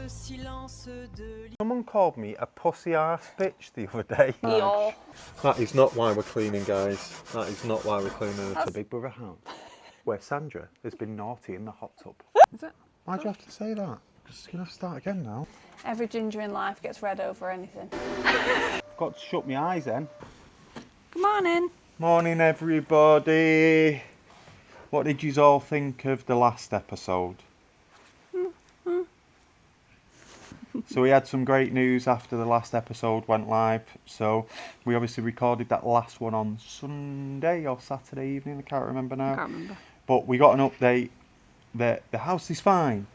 Someone called me a pussy arse bitch the other day. Yeah. That is not why we're cleaning, guys. That is not why we're cleaning. It's a Big Brother house where Sandra has been naughty in the hot tub. Is it? Why'd you have to say that? Because you're going to have to start again now. Every ginger in life gets red over anything. I've got to shut my eyes then. Good morning. Morning, everybody. What did you all think of the last episode? So we had some great news after the last episode went live. So we obviously recorded that last one on Sunday or Saturday evening. I can't remember now. I can't remember. But we got an update that the house is fine.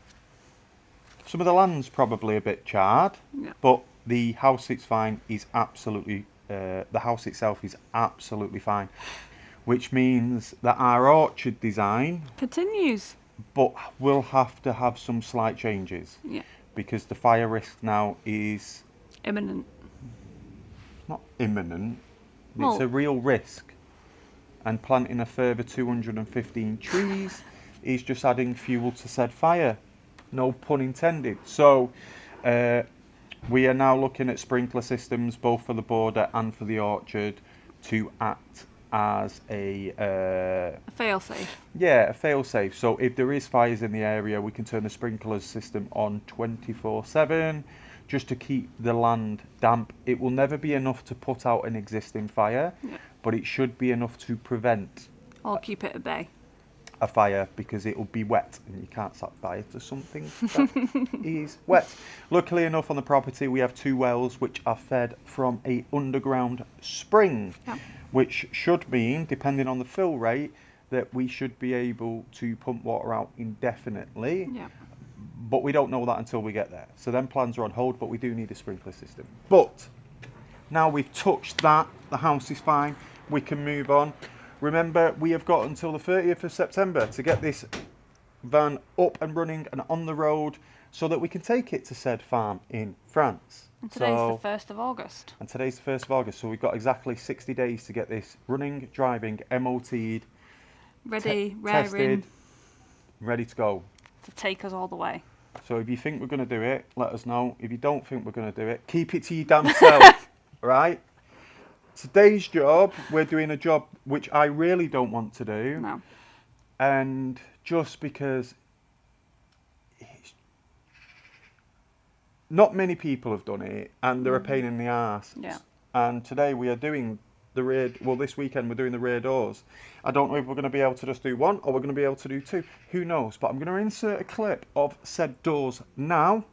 Some of the land's probably a bit charred, but the house is fine. Is absolutely the house itself is absolutely fine, which means that our orchard design continues, but we'll have to have some slight changes. Yeah. Because the fire risk now is imminent. Not imminent. Well, it's a real risk. And planting a further 215 trees is just adding fuel to said fire. No pun intended. So we are now looking at sprinkler systems, both for the border and for the orchard, to act as a fail-safe. Yeah, a fail-safe. So if there is fires in the area, we can turn the sprinkler system on 24/7 just to keep the land damp. It will never be enough to put out an existing fire, but it should be enough to prevent or keep it at bay. A fire, because it will be wet and you can't set fire to something that is wet. Luckily enough, on the property we have 2 wells which are fed from a underground spring, which should mean, depending on the fill rate, that we should be able to pump water out indefinitely. But we don't know that until we get there. So then plans are on hold, but we do need a sprinkler system. But now we've touched that, the house is fine, we can move on. Remember, we have got until the 30th of September to get this van up and running and on the road so that we can take it to said farm in France. And today's the 1st of August. And today's the 1st of August, so we've got exactly 60 days to get this running, driving, MOT'd, ready, tested, ready to go. To take us all the way. So if you think we're going to do it, let us know. If you don't think we're going to do it, keep it to your damn self, right? Today's job, we're doing a job which I really don't want to do. No. And just because not many people have done it, and they're a pain in the arse. Yeah. And today we are doing the rear, well, this weekend we're doing the rear doors. I don't know if we're going to be able to just do one or we're going to be able to do 2. Who knows? But I'm going to insert a clip of said doors now.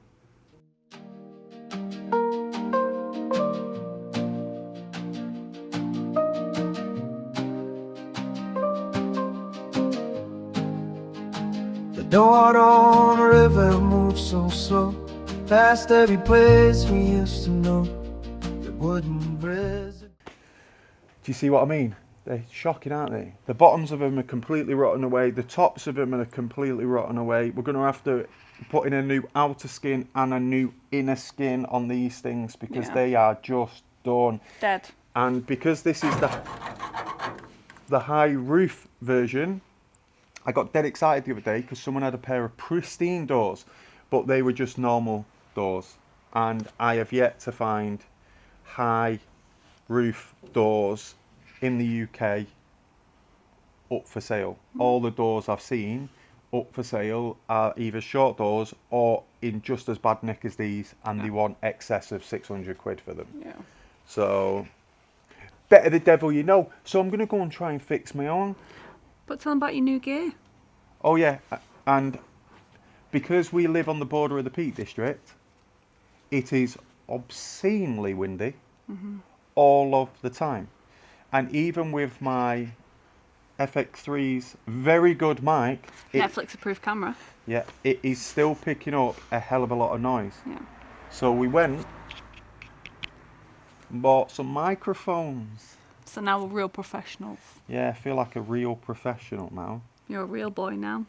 The water on the river moves so slow, past every place we used to know. The wooden bridge. Do you see what I mean? They're shocking, aren't they? The bottoms of them are completely rotten away. The tops of them are completely rotten away. We're going to have to put in a new outer skin and a new inner skin on these things because they are just done. Dead. And because this is the high roof version, I got dead excited the other day because someone had a pair of pristine doors, but they were just normal doors. And I have yet to find high roof doors in the UK up for sale. All the doors I've seen up for sale are either short doors or in just as bad nick as these, and they want excess of 600 quid for them. Yeah. So, better the devil you know. So I'm going to go and try and fix my own. But tell them about your new gear. Oh yeah, and because we live on the border of the Peak District, it is obscenely windy all of the time. And even with my FX3's very good mic, Netflix-approved camera. Yeah, it is still picking up a hell of a lot of noise. Yeah. So we went and bought some microphones. So now we're real professionals. Yeah, I feel like a real professional now. You're a real boy now.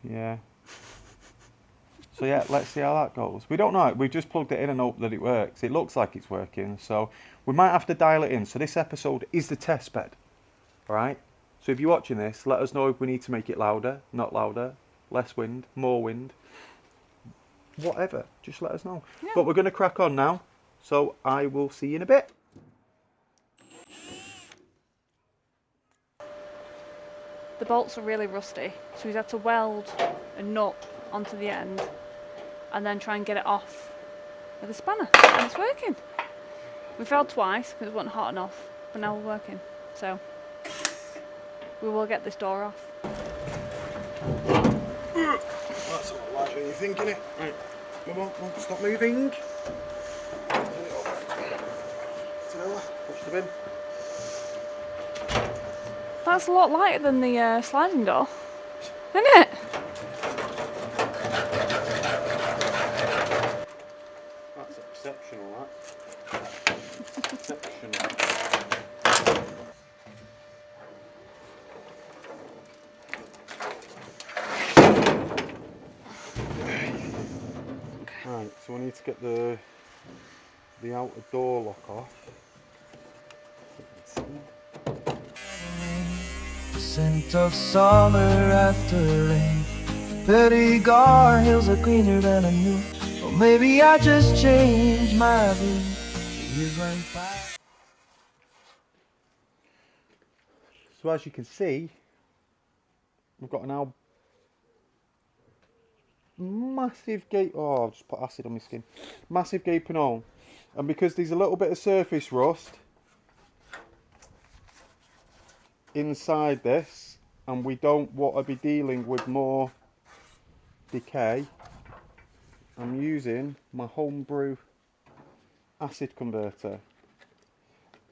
Yeah. So yeah, let's see how that goes. We don't know. We've just plugged it in and hope that it works. It looks like it's working, so we might have to dial it in. So this episode is the test bed, all right? So if you're watching this, let us know if we need to make it louder, not louder, less wind, more wind. whatever, just let us know. Yeah. But we're going to crack on now, so I will see you in a bit. The bolts are really rusty, so he's had to weld a nut onto the end and then try and get it off with a spanner, and it's working. We failed twice because it wasn't hot enough, but now we're working. So we will get this door off. That's a lot larger than you think, isn't it? Right, come on, stop moving. Push the bin. That's a lot lighter than the sliding door, isn't it? That's exceptional, that. Exceptional. Right, so we need to get the outer door lock off. The scent of summer after rain. Pettigar hills are greener than I knew. Or maybe I just changed my view. The years went by. So as you can see, we've got now massive gape. Oh, I've just put acid on my skin. Massive gaping hole, and because there's a little bit of surface rust inside this, and we don't want to be dealing with more decay, I'm using my homebrew acid converter.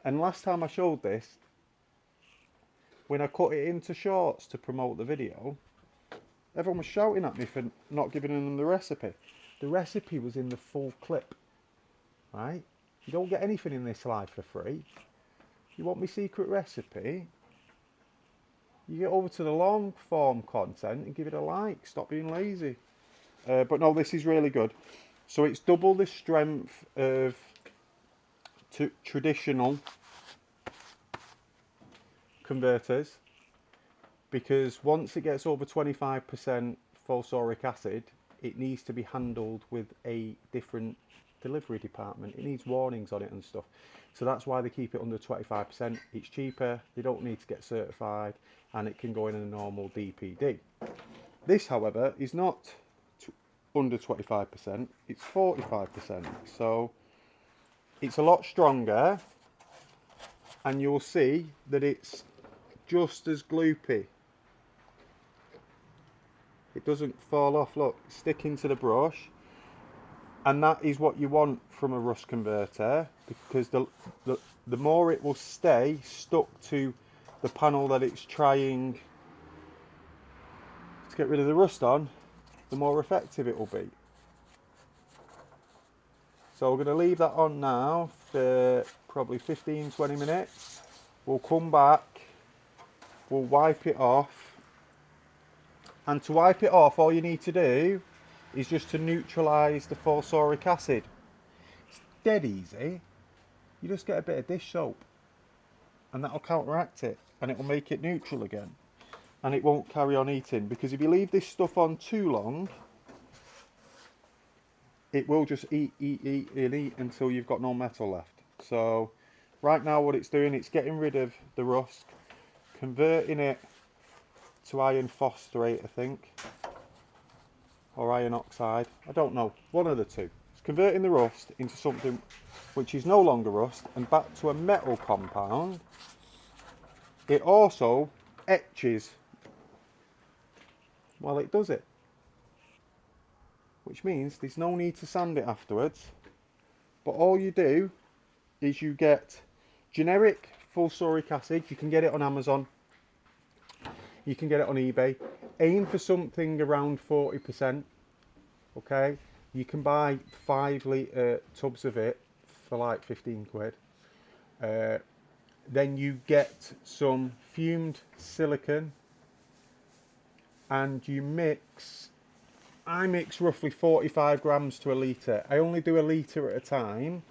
And last time I showed this, when I cut it into shorts to promote the video, everyone was shouting at me for not giving them the recipe. The recipe was in the full clip, right? You don't get anything in this life for free. You want my secret recipe? You get over to the long form content and give it a like. Stop being lazy. But no, this is really good. So it's double the strength of traditional converters, because once it gets over 25% phosphoric acid, it needs to be handled with a different delivery department. It needs warnings on it and stuff. So that's why they keep it under 25%. It's cheaper, they don't need to get certified, and it can go in a normal DPD. This, however, is not under 25%, it's 45%. So it's a lot stronger, and you'll see that it's just as gloopy. It doesn't fall off, look, it's sticking to the brush, and that is what you want from a rust converter, because the more it will stay stuck to the panel that it's trying to get rid of the rust on, the more effective it will be. So we're going to leave that on now for probably 15-20 minutes. We'll come back, we'll wipe it off, and to wipe it off all you need to do is just to neutralise the phosphoric acid. It's dead easy. You just get a bit of dish soap and that'll counteract it, and it will make it neutral again, and it won't carry on eating, because if you leave this stuff on too long, it will just eat until you've got no metal left. So right now what it's doing, it's getting rid of the rust, converting it to iron phosphorate, I think, or iron oxide, I don't know, one of the two. It's converting the rust into something which is no longer rust and back to a metal compound. It also etches while it does it, which means there's no need to sand it afterwards. But all you do is you get generic phosphoric acid. You can get it on Amazon, you can get it on eBay. Aim for something around 40%. Okay, you can buy 5 litre tubs of it for like 15 quid. Then you get some fumed silicon, and you mix, I mix roughly 45 grams to a litre. I only do a litre at a time,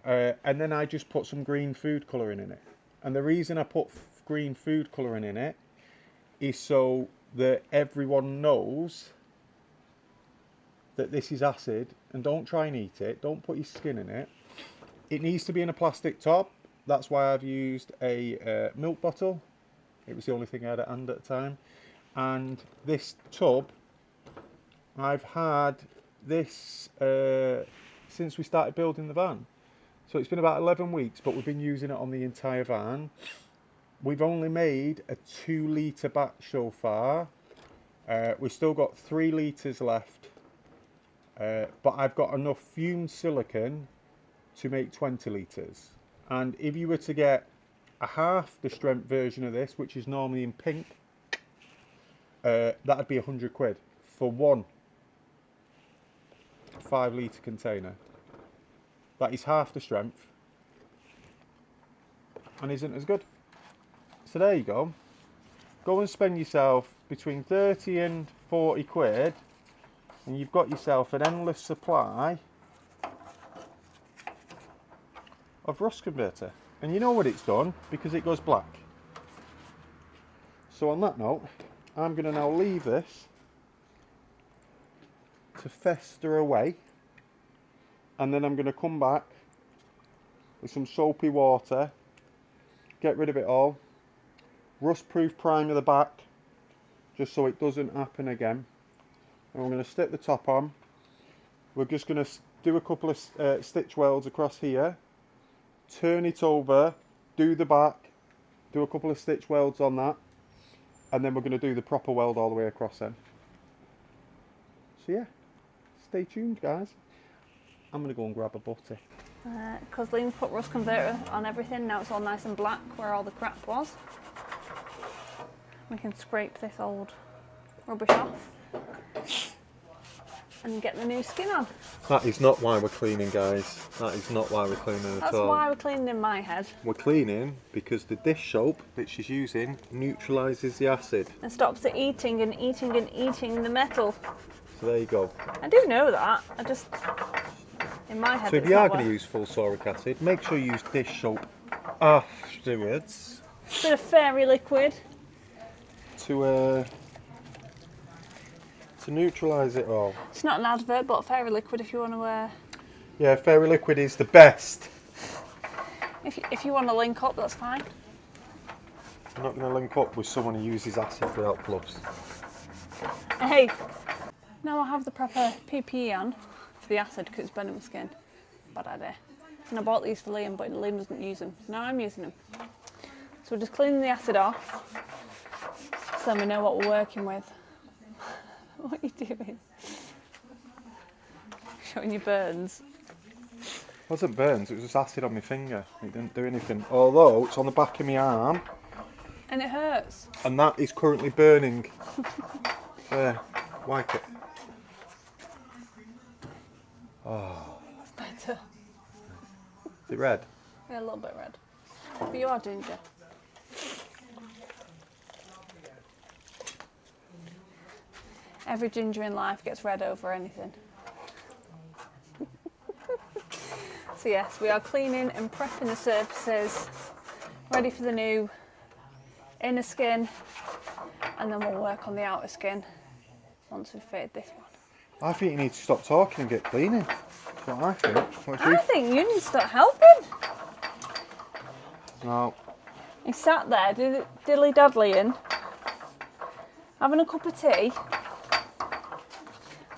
and then I just put some green food colouring in it. And the reason I put green food colouring in it is so that everyone knows that this is acid, and don't try and eat it. Don't put your skin in it. It needs to be in a plastic top. That's why I've used a milk bottle. It was the only thing I had at hand at the time. And this tub, I've had this since we started building the van. So it's been about 11 weeks, but we've been using it on the entire van. We've only made a 2 litre batch so far. We've still got 3 litres left. But I've got enough fumed silicon to make 20 litres. And if you were to get a half the strength version of this, which is normally in pink, that'd be 100 quid for one 5 litre container. That is half the strength and isn't as good. So there you go. Go and spend yourself between 30 and 40 quid and you've got yourself an endless supply of rust converter. And you know what it's done, because it goes black. So on that note, I'm going to now leave this to fester away, and then I'm going to come back with some soapy water, get rid of it all, rust proof primer the back just so it doesn't happen again, and we're going to stick the top on. We're just going to do a couple of stitch welds across here, turn it over, do the back, do a couple of stitch welds on that, and then we're going to do the proper weld all the way across then. So yeah, stay tuned guys. I'm going to go and grab a butty. Because Liam put rust converter on everything, now it's all nice and black where all the crap was. We can scrape this old rubbish off and get the new skin on. That is not why we're cleaning, guys. That is not why we're cleaning at all. That's why we're cleaning in my head. We're cleaning because the dish soap that she's using neutralises the acid. And stops it eating and eating and eating the metal. So there you go. I do know that, I just, in my head So if it's you are not going to use phosphoric acid, make sure you use dish soap afterwards bit of fairy liquid. to neutralise it all. It's not an advert, but fairy liquid if you want to Yeah, fairy liquid is the best. if you want to link up, that's fine. I'm not going to link up with someone who uses acid without gloves. Hey, now I have the proper PPE on for the acid because it's burning my skin. Bad idea. And I bought these for Liam, but Liam doesn't use them. So now I'm using them. So we're just cleaning the acid off so then we know what we're working with. What are you doing? Showing your burns. It wasn't burns, it was just acid on my finger. It didn't do anything. Although it's on the back of my arm. And it hurts. And that is currently burning. There, wipe it. Oh. It's better. Is it red? Yeah, a little bit red. But you are ginger. Every ginger in life gets red over anything. So yes, we are cleaning and prepping the surfaces, ready for the new inner skin, and then we'll work on the outer skin once we've fitted this one. I think you need to stop talking and get cleaning. That's what I think. What do you I think you need to start helping. No. He sat there dilly-daddlying, having a cup of tea,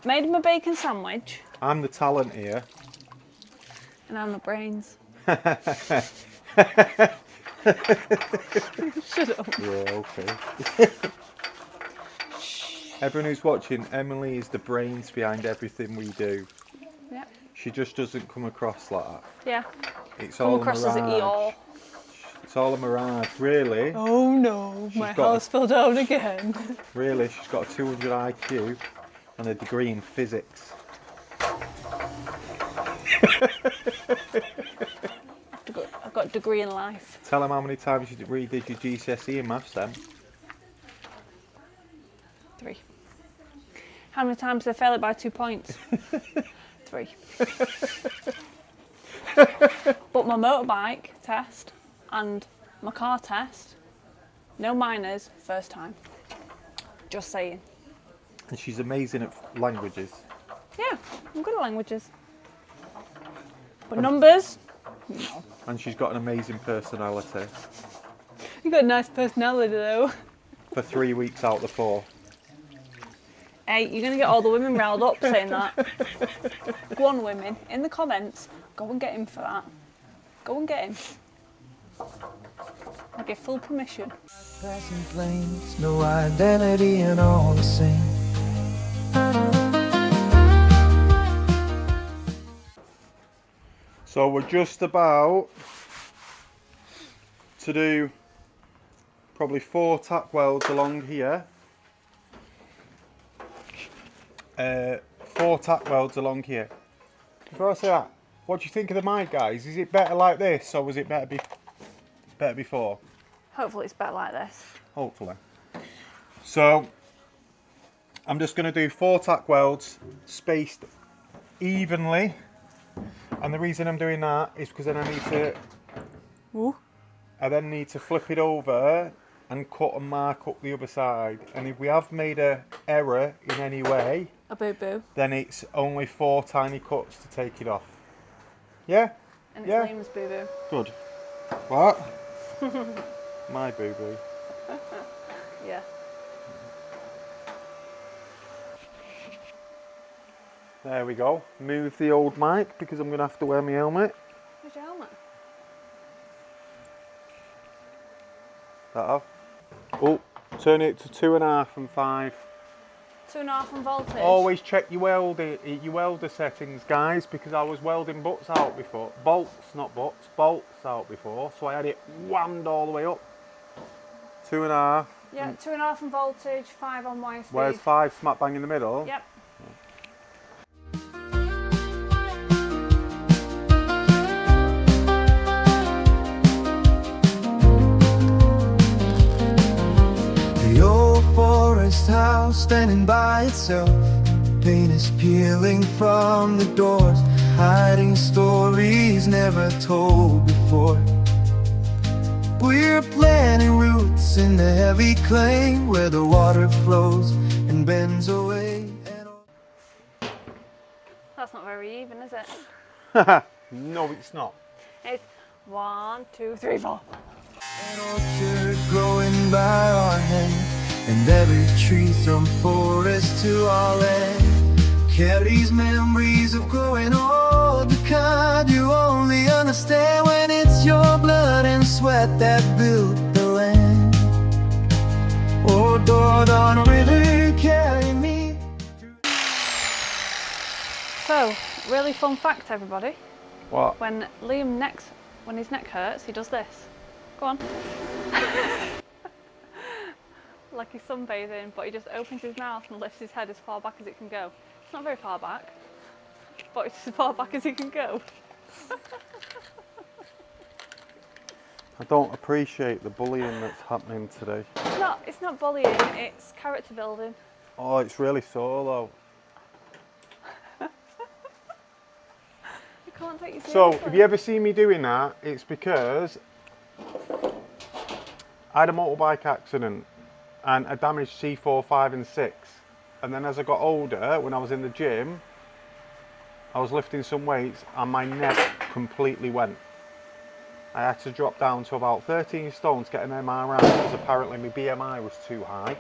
made him a bacon sandwich, I'm the talent here. and I'm the brains. Shut up. Yeah, okay. Everyone who's watching, Emily is the brains behind everything we do. Yeah. She just doesn't come across like that. Yeah. It's Come all a across as mirage. Eeyore. It's all a mirage, really. Oh no, my got house fell down again. Really, she's got a 200 IQ and a degree in physics. I've got a degree in life. Tell them how many times you redid your GCSE in maths then. 3. How many times did I fail it by 2 points? 3. But my motorbike test and my car test, no minors, first time. Just saying. And she's amazing at languages. Yeah, I'm good at languages. But numbers? No. And she's got an amazing personality. You've got a nice personality though. For 3 weeks out of the 4. Hey, you're going to get all the women riled up saying that. Go on, women, in the comments, go and get him for that. Go and get him. I give full permission. Passing planes, no identity and all the same. So we're just about to do probably 4 tack welds along here. 4 tack welds along here. Before I say that, what do you think of the mic, guys? Is it better like this, or was it better before? Hopefully it's better like this. Hopefully. So I'm just going to do 4 tack welds spaced evenly, and the reason I'm doing that is because then I then need to flip it over and cut and mark up the other side. And if we have made an error in any way, A boo-boo. then it's only 4 tiny cuts to take it off. Yeah? And it's Yeah. Liam's boo-boo. Good. What? My boo-boo. Yeah. There we go. Move the old mic because I'm going to have to wear my helmet. Where's your helmet? That off. Oh, turn it to 2.5 and 5. 2.5 on voltage. Always check your welder settings, guys, because I was welding bolts out before. Bolts out before. So I had it whammed all the way up. 2.5. Yeah, 2.5 on voltage, 5 on wire speed. Where's 5 smack bang in the middle? Yep. The old forest house standing by itself. Paint is peeling from the doors, hiding stories never told before. We're planting roots in the heavy clay where the water flows and bends away. That's not very even, is it? No, it's not. It's 1, 2, 3, 4. An orchard growing by our hand, and every tree from forest to our land carries memories of growing old, the kind you only understand when it's your blood and sweat that built the land. Oh, Dordogne River, carry me. So, really fun fact, everybody. What? When his neck hurts, he does this. Go on. Like he's sunbathing, but he just opens his mouth and lifts his head as far back as it can go. It's not very far back, but it's as far back as it can go. I don't appreciate the bullying that's happening today. It's not bullying, it's character building. Oh, it's really sore though. You can't take you seriously. So, if you ever see me doing that, it's because I had a motorbike accident and I damaged C4, 5 and 6. And then as I got older, when I was in the gym, I was lifting some weights and my neck completely went. I had to drop down to about 13 stone to get an MRI because apparently my BMI was too high.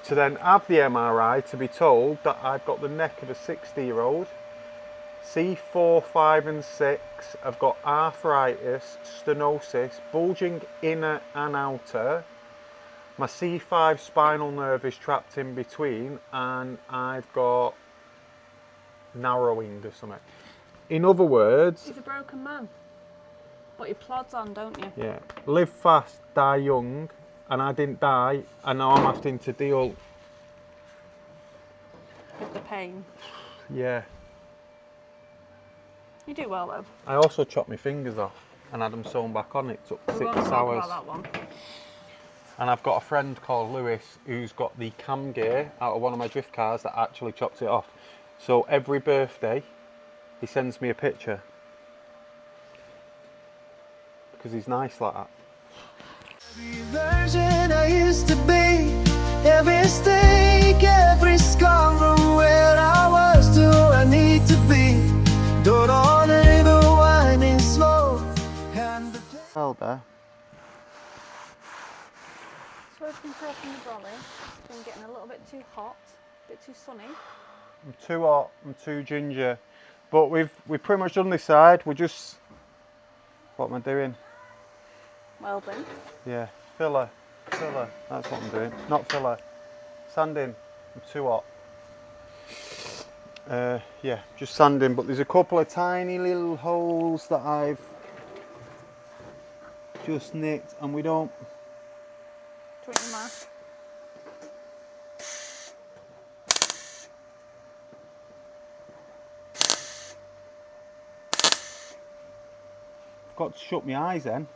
To then have the MRI to be told that I've got the neck of a 60-year-old. C4, 5 and 6, I've got arthritis, stenosis, bulging inner and outer. My C5 spinal nerve is trapped in between and I've got narrowing or something. In other words... He's a broken man. But he plods on, don't you? Yeah. Live fast, die young, and I didn't die, and now I'm having to deal... With the pain. Yeah. You do well though. I also chopped my fingers off and had them sewn back on. It took 6 We won't talk hours. about that one. And I've got a friend called Lewis who's got the cam gear out of one of my drift cars that actually chopped it off. So every birthday he sends me a picture. Because he's nice like that. Every version I used to be, every mistake, every scar from where I was So as you can tell from the brolly, it's been getting a little bit too hot, a bit too sunny. I'm too hot, I'm too ginger. But we've pretty much done this side. We're just, what am I doing? Welding. Yeah, filler, that's what I'm doing. Not filler, sanding. I'm too hot. Yeah, just sanding, but there's a couple of tiny little holes that I've just nicked, and we don't. Do you want your mask? I've got to shut my eyes then.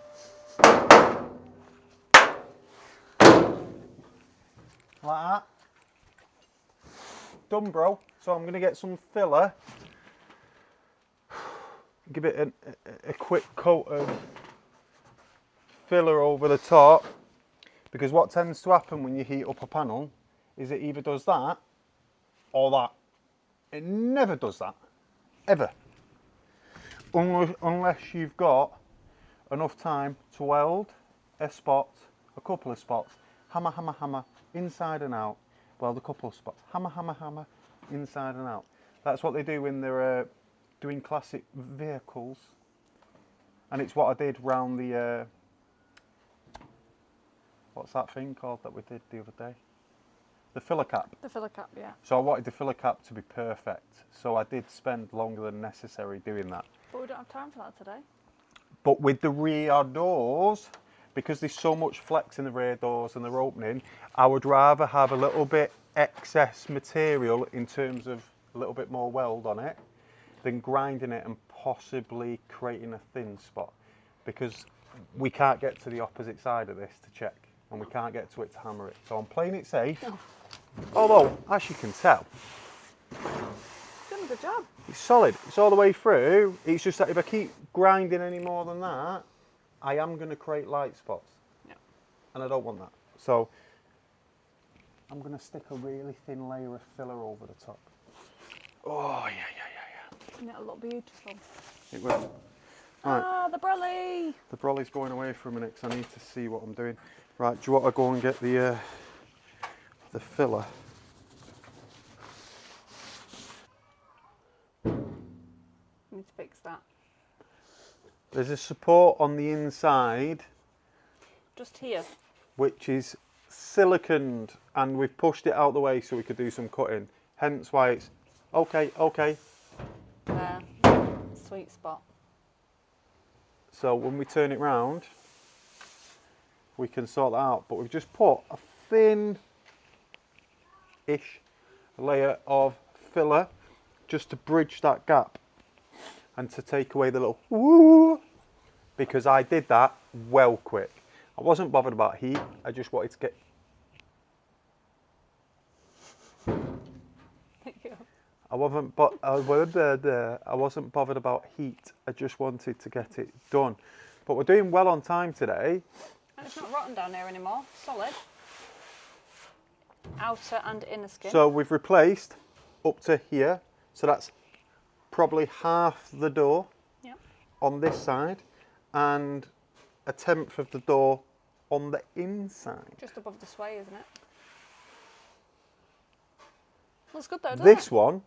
Like that. Done, bro. So I'm going to get some filler. Give it a quick coat of filler over the top. Because what tends to happen when you heat up a panel is it either does that or that. It never does that. Ever. Unless you've got enough time to weld a spot, a couple of spots, hammer, hammer, hammer, inside and out, weld a couple of spots, hammer, hammer, hammer, inside and out. That's what they do when they're doing classic vehicles. And it's what I did round the, what's that thing called that we did the other day? The filler cap. The filler cap, yeah. So I wanted the filler cap to be perfect. So I did spend longer than necessary doing that. But we don't have time for that today. But with the rear doors, because there's so much flex in the rear doors and they're opening, I would rather have a little bit excess material in terms of a little bit more weld on it than grinding it and possibly creating a thin spot. Because we can't get to the opposite side of this to check, and we can't get to it to hammer it. So I'm playing it safe. No. Although, as you can tell, Done a good job. it's solid. It's all the way through. It's just that if I keep grinding any more than that, I am going to create light spots. Yeah. And I don't want that. So I'm going to stick a really thin layer of filler over the top. Oh, yeah. And it'll look beautiful. It will. Right. Ah, the brolly! The brolly's going away for a minute because I need to see what I'm doing. Right, do you want to go and get the filler? Need to fix that. There's a support on the inside Just here. which is siliconed, and we've pushed it out the way so we could do some cutting. Hence why it's okay. There. Sweet spot. So when we turn it round, we can sort that out. But we've just put a thin-ish layer of filler just to bridge that gap and to take away the little woo, because I did that well quick. I wasn't bothered about heat. I just wanted to get. I wasn't bothered about heat. I just wanted to get it done. But we're doing well on time today. And it's not rotten down here anymore. Solid. Outer and inner skin. So we've replaced up to here. So that's probably half the door Yep. on this side and a tenth of the door on the inside. Just above the sway, isn't it? Looks good though, doesn't This it? one,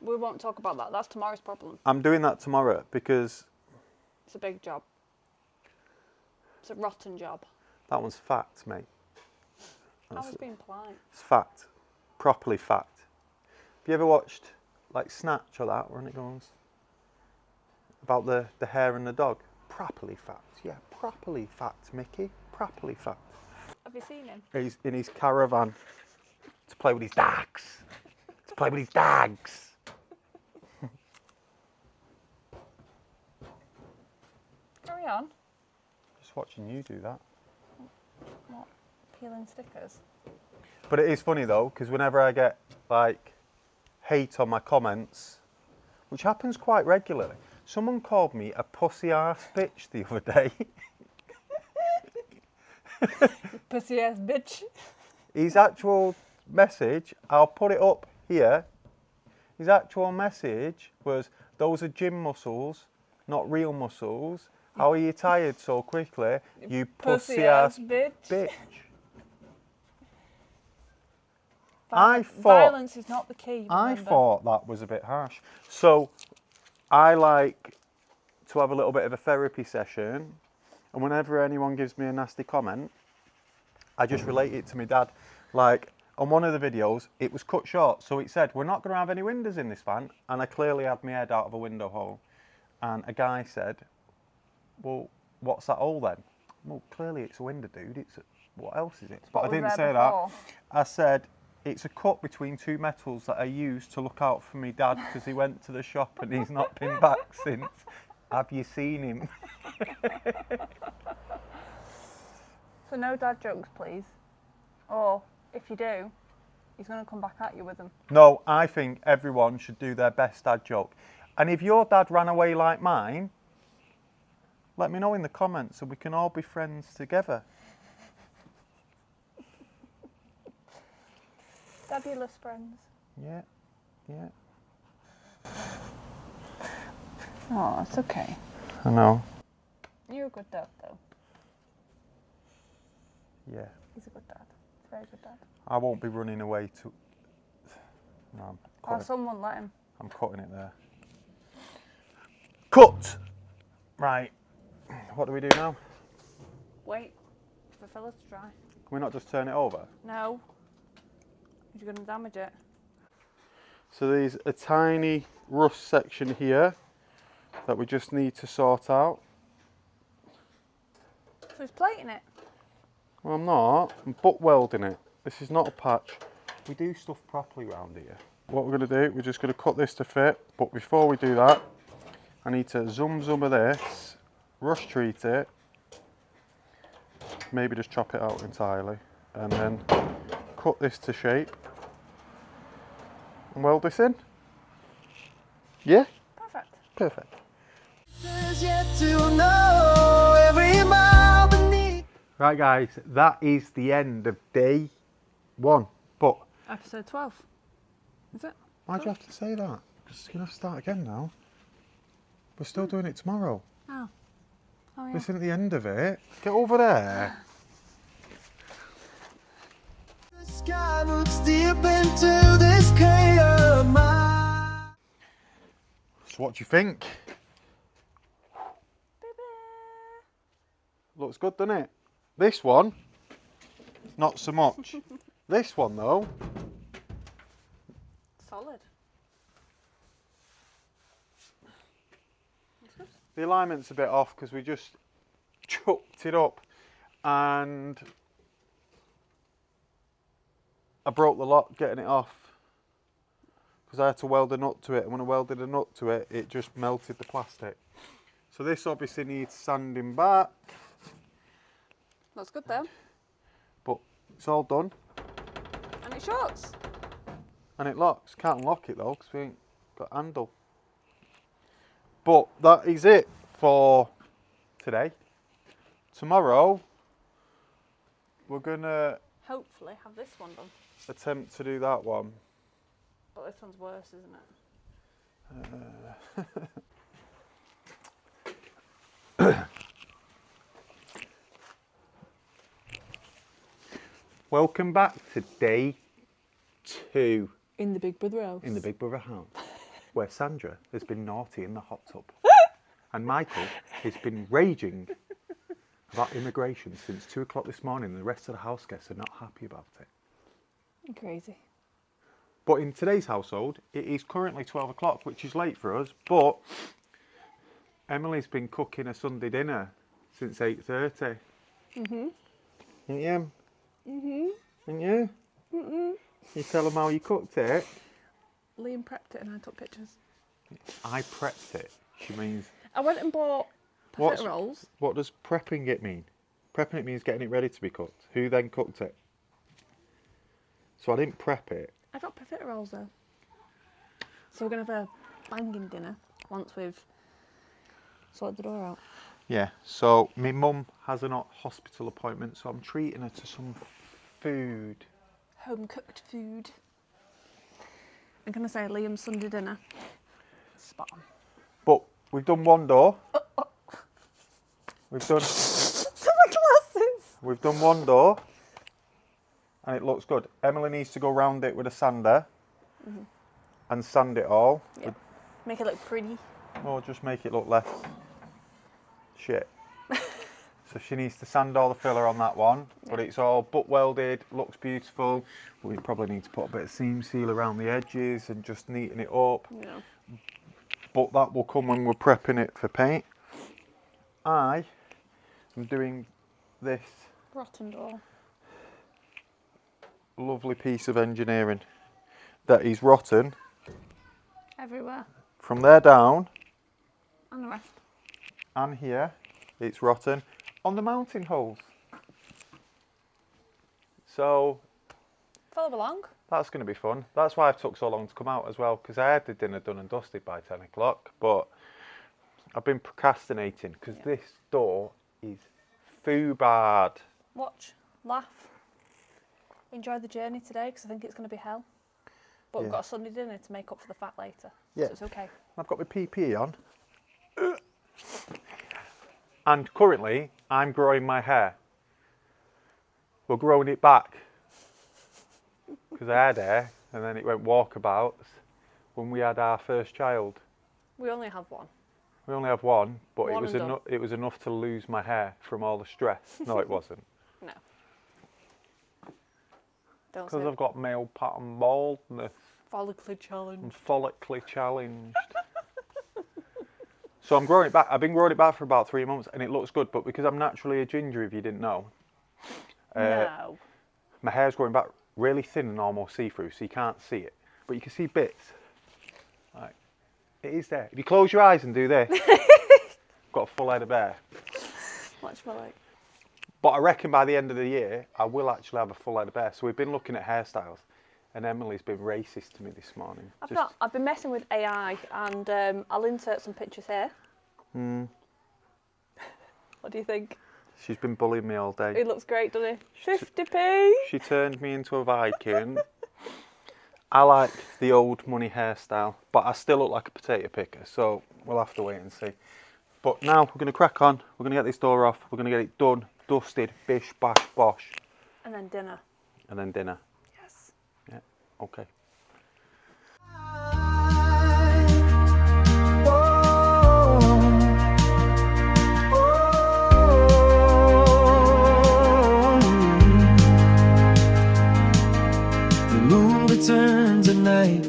We won't talk about that. That's tomorrow's problem. I'm doing that tomorrow because It's a big job. It's a rotten job. that one's fact, mate. I was being polite. It's fact. Properly fact. Have you ever watched like Snatch or that, when it goes about the hare and the dog? Properly fact. Yeah, properly fact, Mickey. Properly fact. Have you seen him? He's in his caravan to play with his dogs. To play with his dogs. Carry on. Just watching you do that. What? Peeling stickers? But it is funny though, because whenever I get like hate on my comments, which happens quite regularly, someone called me a pussy arse bitch the other day. Pussy ass bitch. His actual message, I'll put it up here. His actual message was, those are gym muscles, not real muscles. How are you tired so quickly? You pussy pussy ass ass bitch. bitch. I thought violence is not the key. I Remember? thought that was a bit harsh. So I like to have a little bit of a therapy session, and whenever anyone gives me a nasty comment, I just relate it to my dad. Like on one of the videos, it was cut short, so it said, "We're not going to have any windows in this van," and I clearly had my head out of a window hole. And a guy said, "Well, what's that hole then?" Well, clearly it's a window, dude. What else is it? But I What was didn't there say before? that. I said it's a cut between two metals that I used to look out for me dad because he went to the shop and he's not been back since. Have you seen him? So no dad jokes, please. Or if you do, he's going to come back at you with them. No, I think everyone should do their best dad joke. And if your dad ran away like mine, let me know in the comments so we can all be friends together. Fabulous friends. Yeah, yeah. Oh, it's okay. I know. You're a good dad, though. Yeah. He's a good dad. He's a very good dad. I won't be running away to... No, Or someone let him. I'm cutting it there. Cut! Right. What do we do now? Wait for the filler to dry. Can we not just turn it over? No. You're going to damage it. So there's a tiny rust section here that we just need to sort out. So he's plating it. Well, I'm not. I'm butt welding it. This is not a patch. We do stuff properly around here. What we're going to do, we're just going to cut this to fit. But before we do that, I need to zoom of this, rust treat it, maybe just chop it out entirely, and then cut this to shape and weld this in. Yeah? Perfect. Perfect. There's yet to know every mile beneath. Right guys, that is the end of day 1. But Episode 12. Is it? why'd you have to say that? Because you're going to have to start again now. We're still doing it tomorrow. Oh. Oh, yeah. This isn't the end of it. Get over there. The sky looks deep into this cave of mine. So what do you think? Looks good, doesn't it? This one, not so much. This one though, Solid. the alignment's a bit off because we just chucked it up and I broke the lock getting it off because I had to weld a nut to it, and when I welded a nut to it, it just melted the plastic. So this obviously needs sanding back, Looks good though. but it's all done And it shuts. and it locks. Can't unlock it though because we ain't got a handle. But that is it for today. Tomorrow we're gonna Hopefully have this one done. attempt to do that one. But this one's worse, isn't it? Welcome back to day 2 In the Big Brother house. in the Big Brother house, where Sandra has been naughty in the hot tub and Michael has been raging about immigration since 2 o'clock this morning, and the rest of the house guests are not happy about it. Crazy. But in today's household, it is currently 12 o'clock, which is late for us, but Emily's been cooking a Sunday dinner since 8:30. Mhm. Ain't you? Mhm. Ain't you? Mhm. You tell them how you cooked it. Liam prepped it and I took pictures. I prepped it. She means... I went and bought What's- potato rolls. What does prepping it mean? Prepping it means getting it ready to be cooked. Who then cooked it? So I didn't prep it. I got potato rolls though. So we're gonna have a banging dinner once we've sorted the door out. Yeah, so my mum has a hospital appointment, so I'm treating her to some food. Home cooked food. I'm gonna say Liam's Sunday dinner. Spot on. But we've done one door. We've done My glasses. we've done one door, and it looks good. Emily needs to go round it with a sander and sand it all. Yeah. Make it look pretty. Or just make it look less shit. So she needs to sand all the filler on that one, but it's all butt welded, looks beautiful. We probably need to put a bit of seam seal around the edges and just neaten it up. Yeah. But that will come when we're prepping it for paint. I am doing this Rotten door. lovely piece of engineering that is rotten Everywhere. from there down And the rest. and here. It's rotten on the mounting holes. So Follow along. that's going to be fun. That's why it took so long to come out as well, because I had the dinner done and dusted by 10 o'clock, but I've been procrastinating because this door is foo bad. Watch. Laugh. Enjoy the journey today because I think it's going to be hell. But we've got a Sunday dinner to make up for the fat later. Yeah. So it's okay. I've got my PPE on. And currently, I'm growing my hair. We're growing it back. Because I had hair, and then it went walkabouts when we had our first child. We only have one. We only have one, but One and done. it was enough to lose my hair from all the stress. No, it wasn't. No. Don't Because say I've got male pattern baldness. follically challenged. I'm follically challenged. So I'm growing it back. I've been growing it back for about 3 months, and it looks good. But because I'm naturally a ginger, if you didn't know, No. my hair's growing back really thin and almost see-through, so you can't see it. But you can see bits. Like, it is there. If you close your eyes and do this, got a full head of hair. Watch my leg. But I reckon by the end of the year, I will actually have a full head of hair. So we've been looking at hairstyles, and Emily's been racist to me this morning. I've been messing with AI, and I'll insert some pictures here. What do you think? She's been bullying me all day. He looks great, doesn't he? 50p. She turned me into a Viking. I like the old money hairstyle, but I still look like a potato picker, so we'll have to wait and see. But now we're going to crack on. We're going to get this door off. We're going to get it done, dusted, bish, bash, bosh. And then dinner. And then dinner. Yes. Yeah, okay. Turns at night,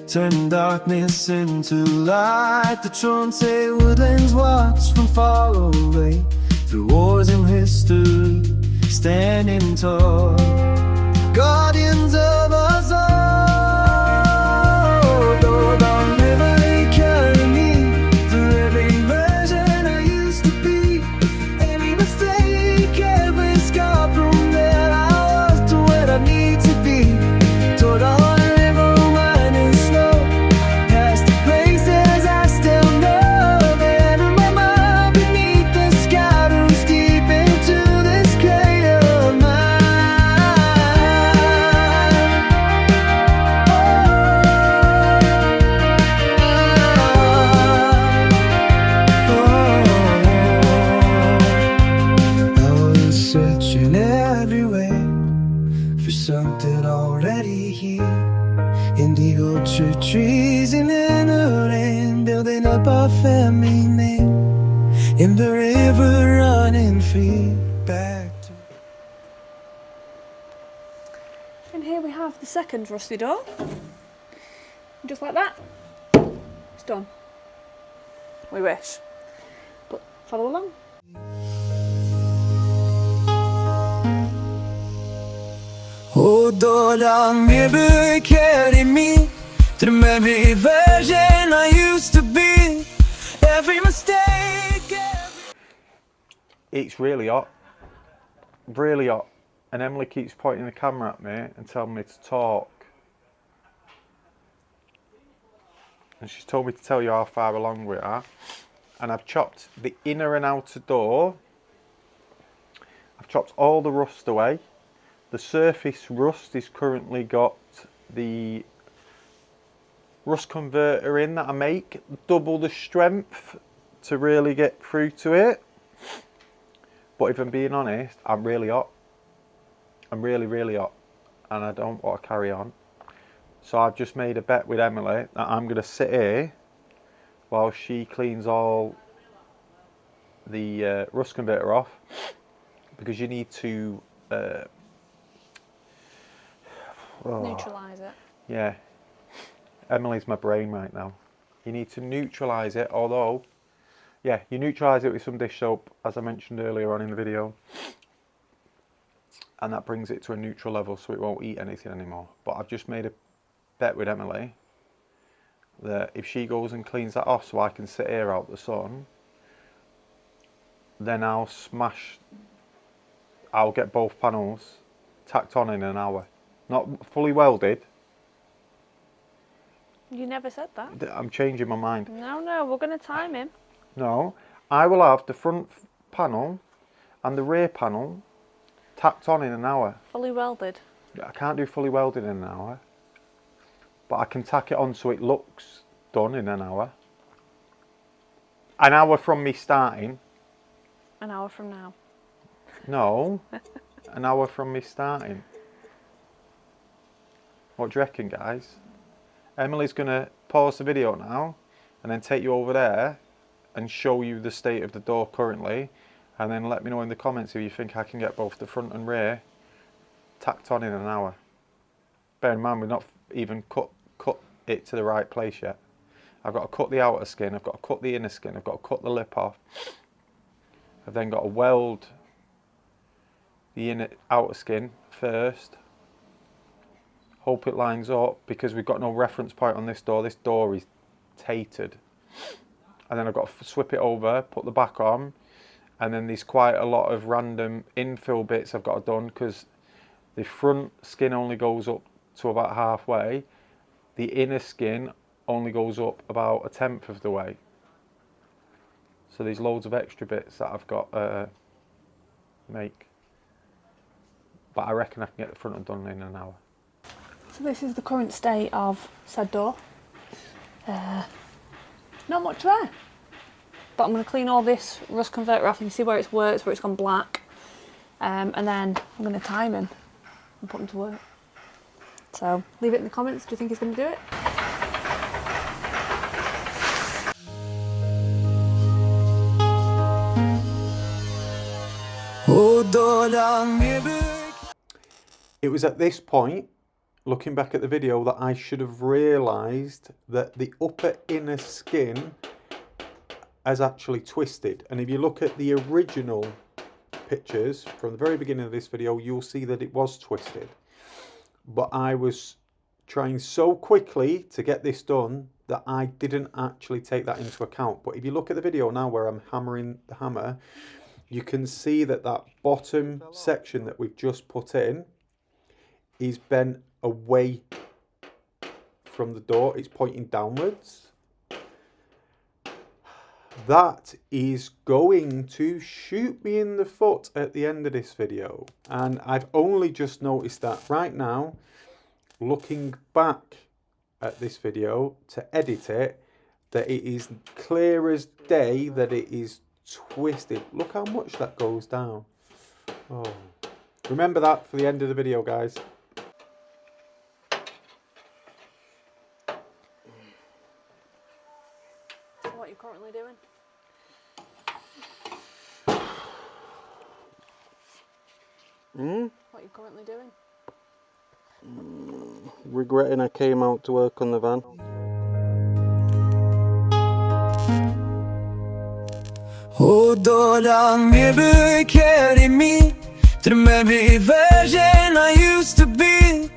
turning darkness into light. The Tronte woodlands watch from far away. Through wars and history, standing tall, guardians of us all. Though the memory carry me through every version I used to be, every mistake, every scar from where I was to where I need to be. Toward all the river winding slow, past the places I still know. The end of my mind beneath the sky roots deep into this clay of mine. I was searching everywhere for something already here. Indigo church trees in the rain, building up our family name. In the river running free, back to And here we have the second rusty door. And just like that, it's done. We wish. But follow along. oh, Lord, I'll never carry me to the memory version I used to be. Every mistake, It's really hot. Really hot. And Emily keeps pointing the camera at me and telling me to talk. And she's told me to tell you how far along we are. And I've chopped the inner and outer door. I've chopped all the rust away. The surface rust is currently got the rust converter in that I make, double the strength to really get through to it. But if I'm being honest, I'm really hot. I'm really, really hot. And I don't want to carry on. So I've just made a bet with Emily that I'm going to sit here while she cleans all the rust converter off. Because you need to... Neutralise it. Yeah. Emily's my brain right now. You need to neutralise it, although... Yeah, you neutralise it with some dish soap, as I mentioned earlier on in the video. And that brings it to a neutral level so it won't eat anything anymore. But I've just made a bet with Emily that if she goes and cleans that off so I can sit here out the sun, then I'll get both panels tacked on in an hour. Not fully welded. You never said that. I'm changing my mind. No, we're going to time him. No, I will have the front panel and the rear panel tacked on in an hour. Fully welded. I can't do fully welded in an hour, but I can tack it on so it looks done in an hour. An hour from me starting. An hour from now. No, an hour from me starting. What do you reckon, guys? Emily's going to pause the video now and then take you over there and show you the state of the door currently, and then let me know in the comments if you think I can get both the front and rear tacked on in an hour. Bear in mind, we've not even cut it to the right place yet. I've got to cut the outer skin, I've got to cut the inner skin, I've got to cut the lip off. I've then got to weld the outer skin first. Hope it lines up, because we've got no reference point on this door. This door is tatered. And then I've got to swip it over, put the back on, and then there's quite a lot of random infill bits I've got to done, because the front skin only goes up to about halfway. The inner skin only goes up about 1/10 of the way. So there's loads of extra bits that I've got to make. But I reckon I can get the front done in an hour. So this is the current state of said door. Not much there. But I'm going to clean all this rust converter off. You can see where it's worked, where it's gone black. And then I'm going to time him and put him to work. So leave it in the comments. Do you think he's going to do it? It was at this point, looking back at the video, that I should have realised that the upper inner skin has actually twisted. And if you look at the original pictures from the very beginning of this video, you'll see that it was twisted. But I was trying so quickly to get this done that I didn't actually take that into account. But if you look at the video now where I'm hammering the hammer, you can see that that bottom section that we've just put in is bent away from the door. It's pointing downwards. That is going to shoot me in the foot at the end of this video. And I've only just noticed that right now, looking back at this video to edit it, that it is clear as day that it is twisted. Look how much that goes down. Oh, remember that for the end of the video, guys. So what are you currently doing? What are you currently doing? Regretting I came out to work on the van. Dådan med carry me to the very version I used to be.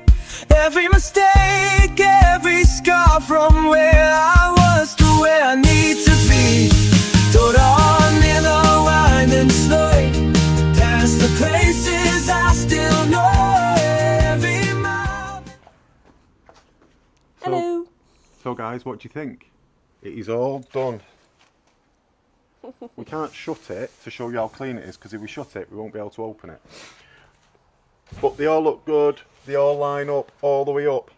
Every mistake, every scar from where I was to where I need to be. Dådan med the winding slow, past the places I still know. Every mile. Hello. So guys, what do you think? It is all done. We can't shut it to show you how clean it is, because if we shut it we won't be able to open it. But they all look good, they all line up all the way up. Do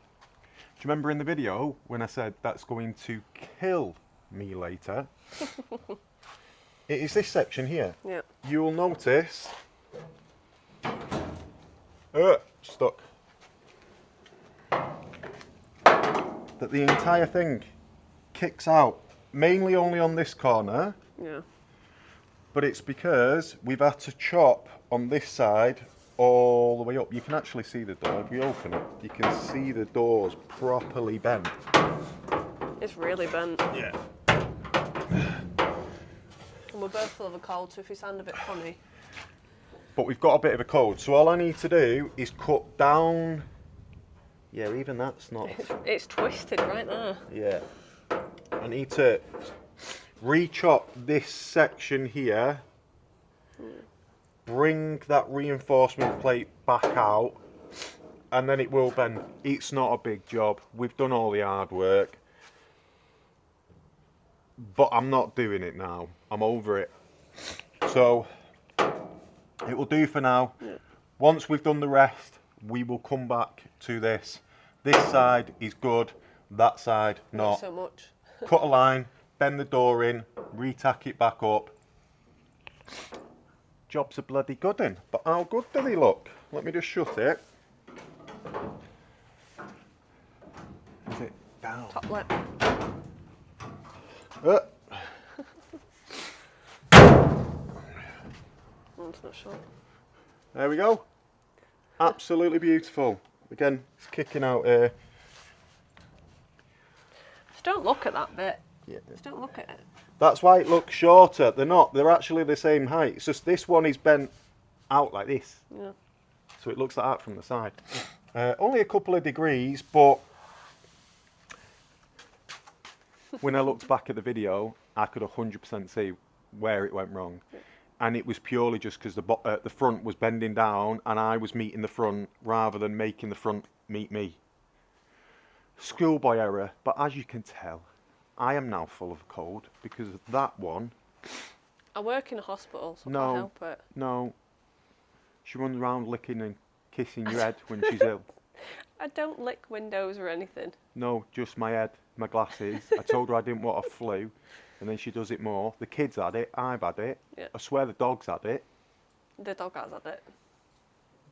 you remember in the video when I said that's going to kill me later? it is this section here. Yeah. You will notice. Stuck. That the entire thing kicks out, mainly only on this corner. Yeah. But it's because we've had to chop on this side all the way up. You can actually see the door. If we open it, you can see the doors properly bent. It's really bent. Yeah. And we're both full of a cold, so if we sound a bit funny. But we've got a bit of a cold, so all I need to do is cut down. Yeah, even that's not. It's twisted right there. Yeah. I need to re-chop this section here. Bring that reinforcement plate back out, and then it will bend. It's not a big job. We've done all the hard work. But I'm not doing it now. I'm over it. So it will do for now. Yeah. Once we've done the rest, we will come back to this. This side is good, that side Not not. so much. Cut a line, bend the door in, re-tack it back up. Job's a bloody good one. But how good do they look? Let me just shut it. Is it down? Top lip. It's not short. There we go. Absolutely beautiful. Again, it's kicking out here. Just don't look at that bit. Yeah. Just don't look at it. That's why it looks shorter. They're not. They're actually the same height. It's just this one is bent out like this. Yeah. So it looks like that from the side. Only a couple of degrees, but when I looked back at the video, I could 100% see where it went wrong. And it was purely just because the front was bending down and I was meeting the front rather than making the front meet me. Schoolboy error, but as you can tell, I am now full of a cold because of that one. I work in a hospital, so I No. can't help it. No, she runs around licking and kissing your head when she's ill. I don't lick windows or anything. No, just my head, my glasses. I told her I didn't want a flu, and then she does it more. The kids had it, I've had it. Yeah. I swear the dog's had it. The dog has had it.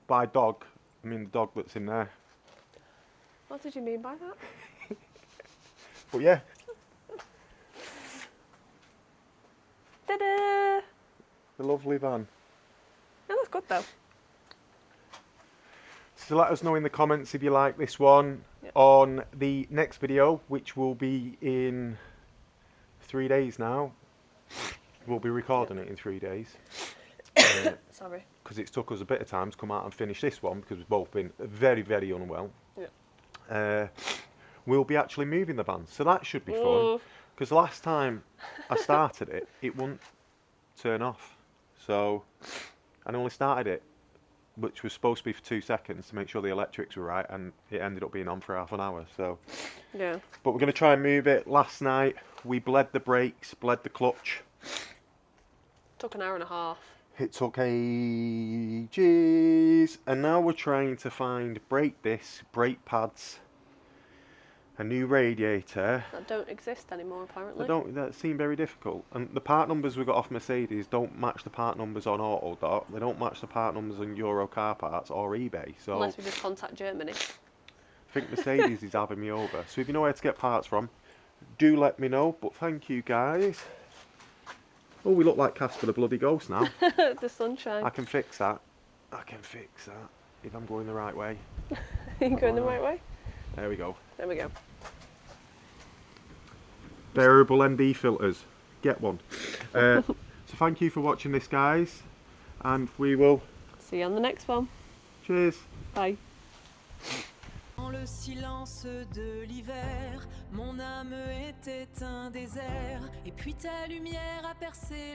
By dog, I mean the dog that's in there. What did you mean by that? But yeah, Ta-da! the lovely van. That looks good though. So let us know in the comments if you like this one. Yep. On the next video, which will be in 3 days now. We'll be recording it in 3 days. Sorry. Because it's took us a bit of time to come out and finish this one because we've both been very, very unwell. Yeah. We'll be actually moving the van, so that should be fun. Ooh. Because last time I started it, it wouldn't turn off. So I only started it, which was supposed to be for 2 seconds to make sure the electrics were right, and it ended up being on for half an hour. So, Yeah. but we're going to try and move it. Last night we bled the brakes, bled the clutch. Took an hour and a half. It took ages, and now we're trying to find brake discs, brake pads, a new radiator. That don't exist anymore apparently. That seemed very difficult. And the part numbers we got off Mercedes don't match the part numbers on Autodoc. They don't match the part numbers on Euro Car Parts or eBay. So Unless we just contact Germany. I think Mercedes is having me over. So if you know where to get parts from, do let me know. But thank you guys. Oh, we look like Casper the Bloody Ghost now. The sunshine. I can fix that. I can fix that if I'm going the right way. Are you going the right way? There we go. There we go. Variable ND filters. Get one. So thank you for watching this, guys. And we will... See you on the next one. Cheers. Bye. Dans le silence de l'hiver, mon âme était un désert, et puis ta lumière a percé